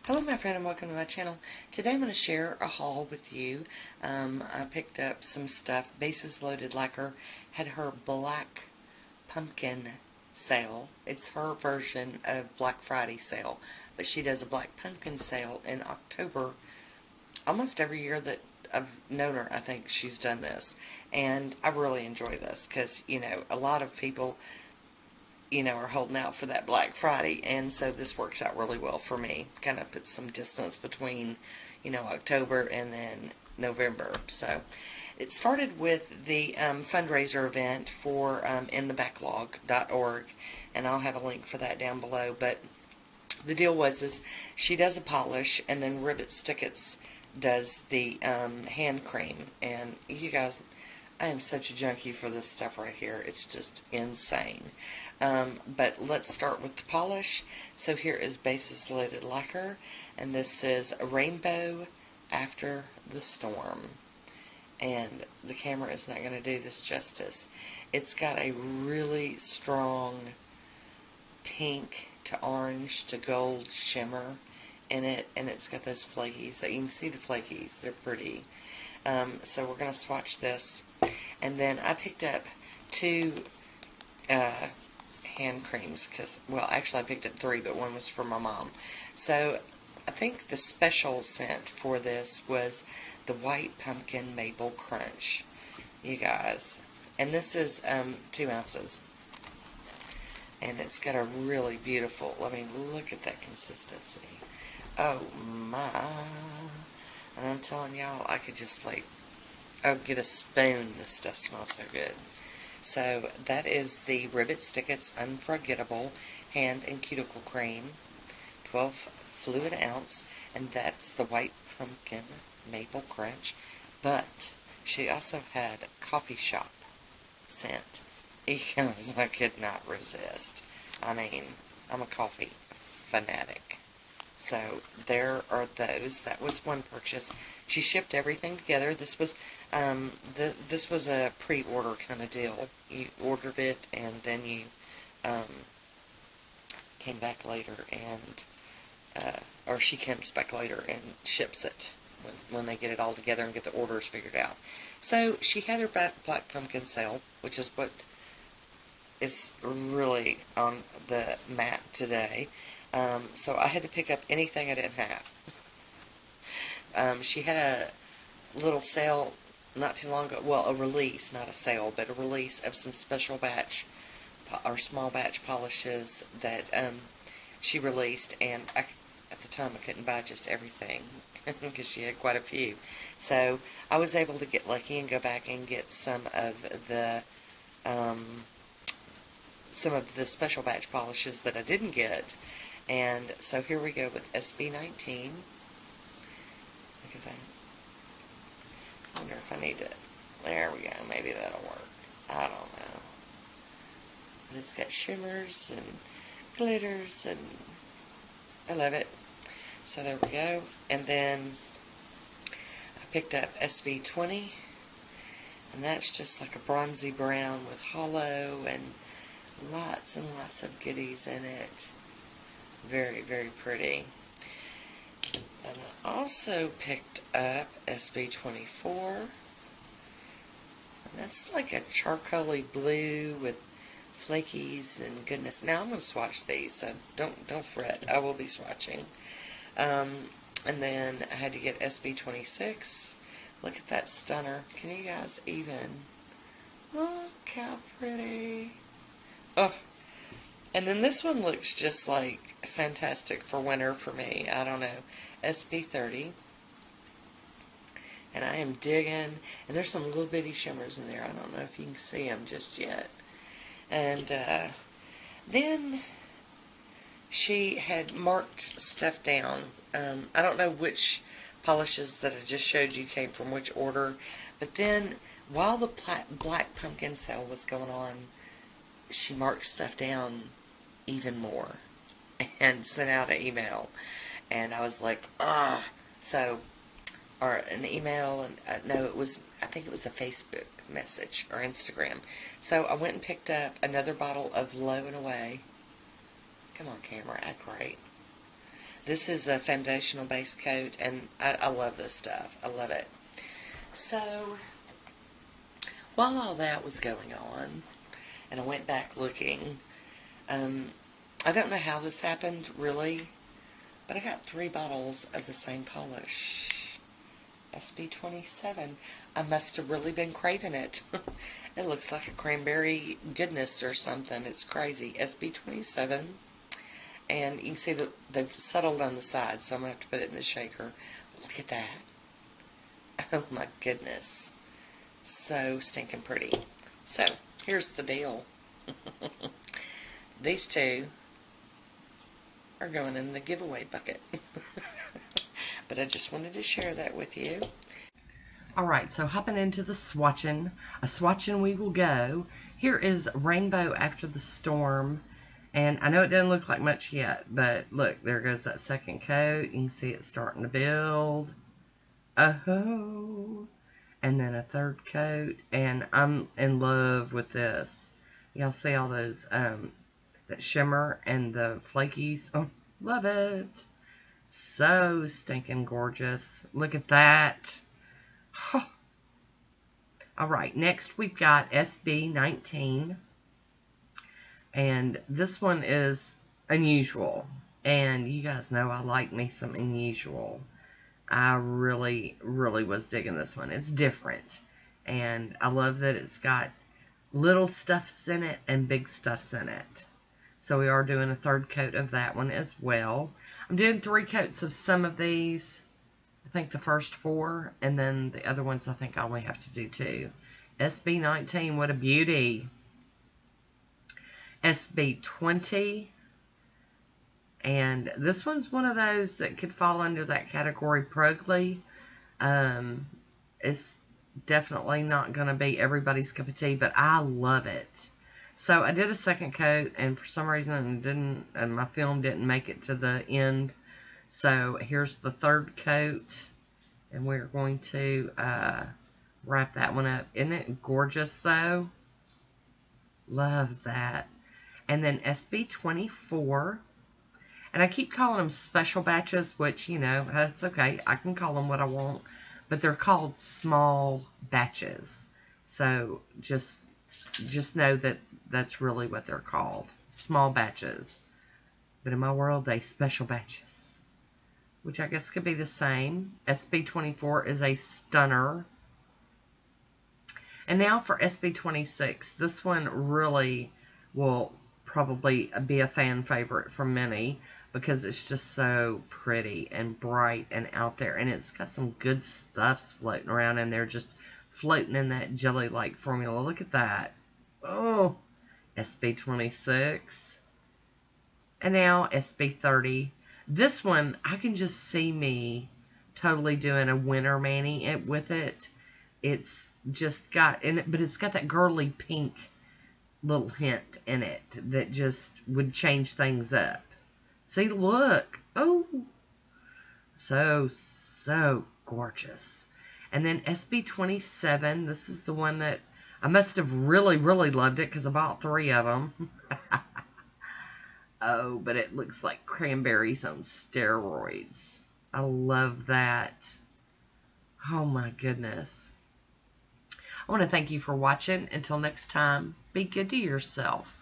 Hello my friend and welcome to my channel. Today I'm going to share a haul with you. I picked up some stuff. Bases Loaded Lacquer had her Black Pumpkin sale. It's her version of Black Friday sale, but she does a Black Pumpkin sale in October. Almost every year that I've known her, I think she's done this, and I really enjoy this because, you know, a lot of people are holding out for that Black Friday, and so this works out really well for me. Kind of puts some distance between, October and then November. So it started with the fundraiser event for inthebacklog.org, and I'll have a link for that down below. But the deal is she does a polish, and then Ribbit Stickets does the hand cream. And you guys, I am such a junkie for this stuff right here. It's just insane. But let's start with the polish. So here is Bases Loaded Lacquer, and this is Rainbow After the Storm. And the camera is not going to do this justice. It's got a really strong pink to orange to gold shimmer in it, and it's got those flakies. You can see the flakies. They're pretty. So we're going to swatch this. And then I picked up two hand creams because, well, actually I picked up three, but one was for my mom. So I think the special scent for this was the White Pumpkin Maple Crunch, you guys. And this is 2 ounces. And it's got a really beautiful, I mean, look at that consistency. Oh my. And I'm telling y'all, I could just get a spoon. This stuff smells so good. So that is the Ribbit Stickets Unforgettable Hand and Cuticle Cream, 12 fluid ounce, and that's the White Pumpkin Maple Crunch. But she also had Coffee Shop scent, because I could not resist. I mean, I'm a coffee fanatic. So there are those. That was one purchase. She shipped everything together. This was this was a pre-order kind of deal. You ordered it and then you came back later and or she comes back later and ships it when they get it all together and get the orders figured out. So she had her Black Pumpkin sale, which is what is really on the map today. So I had to pick up anything I didn't have. She had a little sale not too long ago, well, a release, not a sale, but a release of some special batch or small batch polishes that she released, and at the time I couldn't buy just everything because she had quite a few. So I was able to get lucky and go back and get some of the special batch polishes that I didn't get. And so here we go with SB19. Look at that. I wonder if I need to, there we go, maybe that'll work. I don't know. But it's got shimmers and glitters, and I love it. So there we go. And then I picked up SB20, and that's just like a bronzy brown with hollow and lots of goodies in it. Very, very pretty. And I also picked up SB24. And that's like a charcoaly blue with flakies and goodness. Now I'm going to swatch these, so don't fret. I will be swatching. And then I had to get SB26. Look at that stunner. Can you guys even look how pretty? Oh. And then this one looks just like fantastic for winter for me. I don't know. SB30. And I am digging. And there's some little bitty shimmers in there. I don't know if you can see them just yet. And then she had marked stuff down. I don't know which polishes that I just showed you came from which order. But then while the Black Pumpkin sale was going on, she marked stuff down even more and sent out an email, and I was like, so, or an email, and no, I think it was a Facebook message or Instagram. So I went and picked up another bottle of Low and Away. Come on, camera, act right. This is a foundational base coat, and I love this stuff. I love it. So, while all that was going on, and I went back looking, I don't know how this happened, really, but I got 3 bottles of the same polish. SB27. I must have really been craving it. It looks like a cranberry goodness or something. It's crazy. SB27. And you can see that they've settled on the side, so I'm going to have to put it in the shaker. But look at that. Oh my goodness. So stinking pretty. So, here's the deal. These 2 are going in the giveaway bucket. But I just wanted to share that with you. Alright, so hopping into the swatching. A swatching we will go. Here is Rainbow After the Storm. And I know it doesn't look like much yet, but look, there goes that second coat. You can see it starting to build. Oh, and then a third coat, and I'm in love with this. Y'all see all those, that shimmer and the flakies? Oh, love it. So stinking gorgeous. Look at that. Oh. Alright, next we've got SB19. And this one is unusual. And you guys know I like me some unusual. I really, really was digging this one. It's different. And I love that it's got little stuffs in it and big stuffs in it. So we are doing a third coat of that one as well. I'm doing 3 coats of some of these. I think the first 4. And then the other ones I think I only have to do 2. SB19, what a beauty. SB20, and this one's one of those that could fall under that category prugly. It's definitely not going to be everybody's cup of tea, but I love it. So I did a second coat, and for some reason my film didn't make it to the end. So here's the third coat, and we're going to wrap that one up. Isn't it gorgeous though? Love that. And then SB24. And I keep calling them special batches, which, you know, that's okay. I can call them what I want. But they're called small batches. So just know that that's really what they're called. Small batches. But in my world, they special batches. Which I guess could be the same. SB24 is a stunner. And now for SB26. This one really will probably be a fan favorite for many because it's just so pretty and bright and out there, and it's got some good stuffs floating around in there, just floating in that jelly-like formula. Look at that. Oh, SB26. And now SB30. This one, I can just see me totally doing a winter mani with it. It's just got, but it's got that girly pink little hint in it that just would change things up. See, look. Oh, so gorgeous. And then SB27, this is the one that I must have really loved it because I bought 3 of them. Oh, but it looks like cranberries on steroids. I love that. Oh my goodness. I want to thank you for watching. Until next time, be good to yourself.